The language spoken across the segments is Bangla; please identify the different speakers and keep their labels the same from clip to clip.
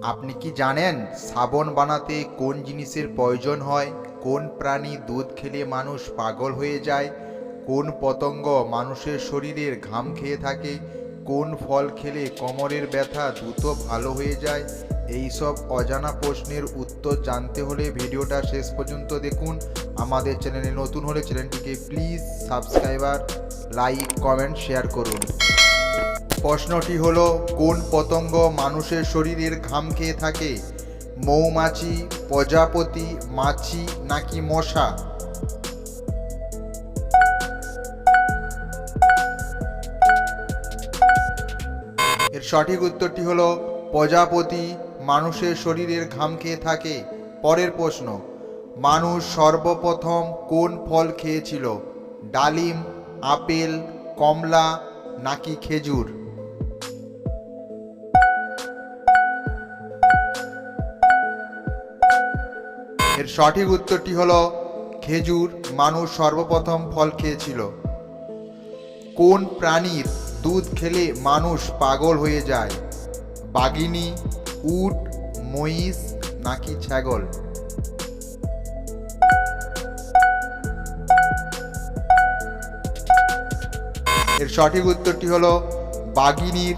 Speaker 1: আপনি কি জানেন সাবান বানাতে কোন জিনিসের প্রয়োজন হয়? কোন প্রাণী দুধ খেলে মানুষ পাগল হয়ে যায়? কোন পতঙ্গ মানুষের শরীরের ঘাম খেয়ে থাকে? কোন ফল খেলে কোমরের ব্যথা দ্রুত ভালো হয়ে যায়? এই সব অজানা প্রশ্নের উত্তর জানতে হলে ভিডিওটা শেষ পর্যন্ত দেখুন। আমাদের চ্যানেলে নতুন হলে চ্যানেলটিকে please subscriber, like, comment, share করুন। প্রশ্নটি হলো, কোন পতঙ্গ মানুষের শরীরের ঘাম খেয়ে থাকে? মৌমাছি, প্রজাপতি, মাছি নাকি মশা? এর সঠিক উত্তরটি হলো প্রজাপতি মানুষের শরীরের ঘাম খেয়ে থাকে। পরের প্রশ্ন, মানুষ সর্বপ্রথম কোন ফল খেয়েছিল? ডালিম, আপেল, কমলা নাকি খেজুর? এর সঠিক উত্তরটি হলো খেজুর মানুষ সর্বপ্রথম ফল খেয়েছিল। কোন প্রাণীর দুধ খেলে মানুষ পাগল হয়ে যায়? বাঘিনী, উট, মহিষ নাকি ছাগল? এর সঠিক উত্তরটি হলো বাঘিনীর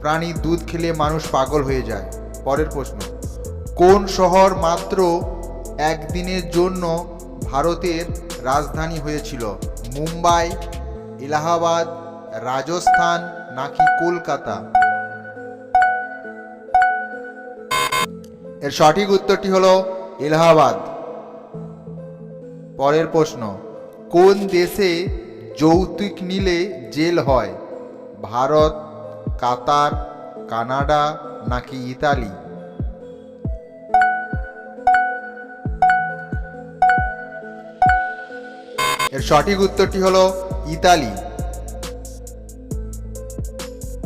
Speaker 1: প্রাণীর দুধ খেলে মানুষ পাগল হয়ে যায়। পরের প্রশ্ন, কোন শহর মাত্র একদিনের জন্য ভারতের রাজধানী হয়েছিল? মুম্বাই, এলাহাবাদ, রাজস্থান নাকি কলকাতা? এর সঠিক উত্তরটি হলো এলাহাবাদ। পরের প্রশ্ন, কোন দেশে যৌতুক নিলে জেল হয়? ভারত, কাতার, কানাডা নাকি ইতালি? এর সঠিক উত্তরটি হলো ইতালি।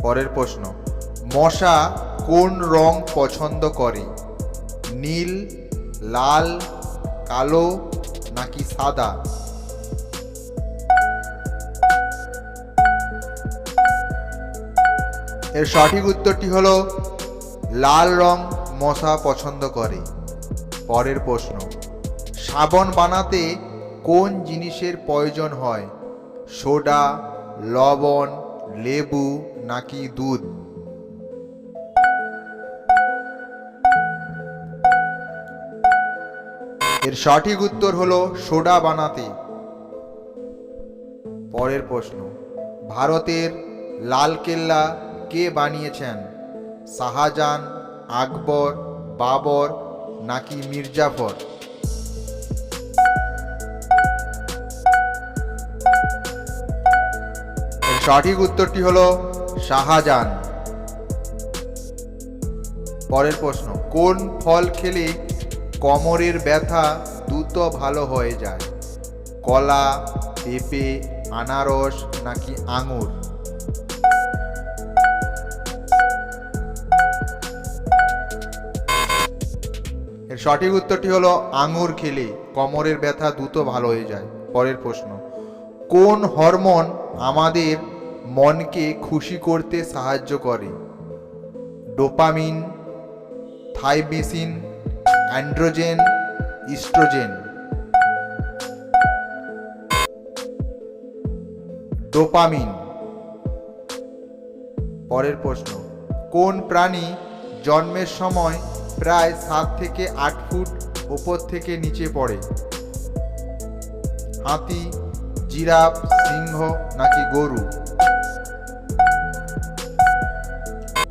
Speaker 1: পরের প্রশ্ন, মশা কোন রং পছন্দ করে? নীল, লাল, কালো নাকি সাদা? এর সঠিক উত্তরটি হলো লাল রং মশা পছন্দ করে। পরের প্রশ্ন, সাবান বানাতে কোন জিনিসের প্রয়োজন হয়? সোডা, লবণ, লেবু নাকি দুধ? এর সঠিক উত্তর হলো সোডা বানাতে। পরের প্রশ্ন, ভারতের লালকেল্লা কে বানিয়েছেন? শাহজাহান, আকবর, বাবর নাকি মির্জাফর? এর সঠিক উত্তরটি হলো শাহজাহান। পরের প্রশ্ন, কোন ফল খেলে কোমরের ব্যথা দ্রুত ভালো হয়ে যায়? কলা, পেঁপে, আনারস নাকি আঙুর? এর সঠিক উত্তরটি হলো আঙুর খেলে কোমরের ব্যথা দ্রুত ভালো হয়ে যায়। পরের প্রশ্ন, কোন হরমোন আমাদের মনকে খুশি করতে সাহায্য করে? Dopamine, thymosin, androgen, oestrogen? Dopamine. পরের প্রশ্ন, কোন প্রাণী জন্মের সময় প্রায় 7 থেকে 8 ফুট উপর থেকে নিচে পড়ে? হাতি, জিরাফ, সিংহ নাকি গরু?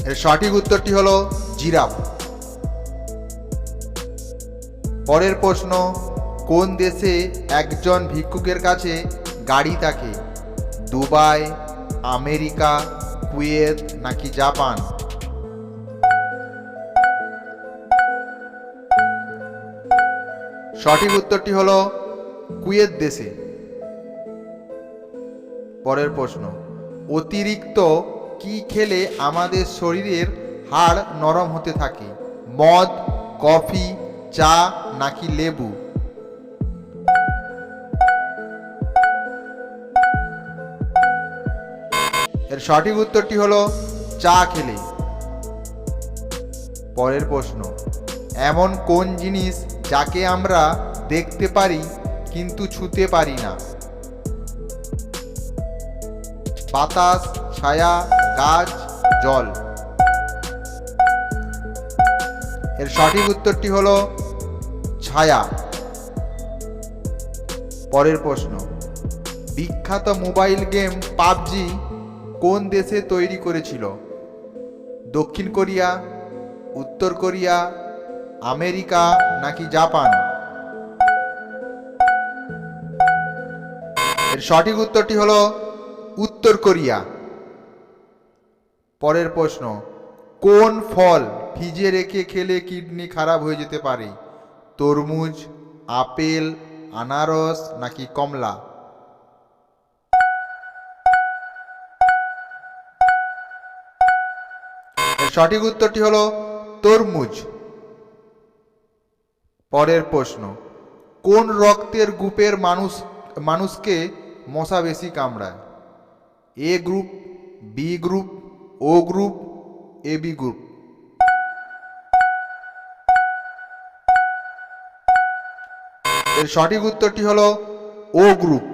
Speaker 1: এর সঠিক উত্তরটি হলো জিরাফ। পরের প্রশ্ন, কোন দেশে একজন ভিক্ষুকের কাছে গাড়ি থাকে? দুবাই, আমেরিকা, কুয়েত নাকি জাপান? সঠিক উত্তরটি হলো কুয়েত দেশে। পরের প্রশ্ন, অতিরিক্ত কি খেলে আমাদের শরীরের হাড় নরম হতে থাকে? মদ, কফি, চা নাকি লেবু? এর সঠিক উত্তরটি হলো চা খেলে। পরের প্রশ্ন, এমন কোন জিনিস যাকে আমরা দেখতে পারি কিন্তু ছুঁতে পারি না? বাতাস, ছায়া, গাছ, জল। এর সঠিক উত্তরটি হলো ছায়া। পরের প্রশ্ন, বিখ্যাত মোবাইল গেম পাবজি কোন দেশে তৈরি করেছিল? দক্ষিণ কোরিয়া, উত্তর কোরিয়া, আমেরিকা নাকি জাপান? এর সঠিক উত্তরটি হলো উত্তর কোরিয়া। পরের প্রশ্ন, কোন ফল ফ্রিজে রেখে খেলে কিডনি খারাপ হয়ে যেতে পারে? তরমুজ, আপেল, আনারস নাকি কমলা? এর সঠিক উত্তরটি হলো তরমুজ। পরের প্রশ্ন, কোন রক্তের গ্রুপের মানুষকে মশা বেশি কামড়ায়? এ group, B group, O group, A B group. এর সঠিক উত্তরটি হলো ও গ্রুপ।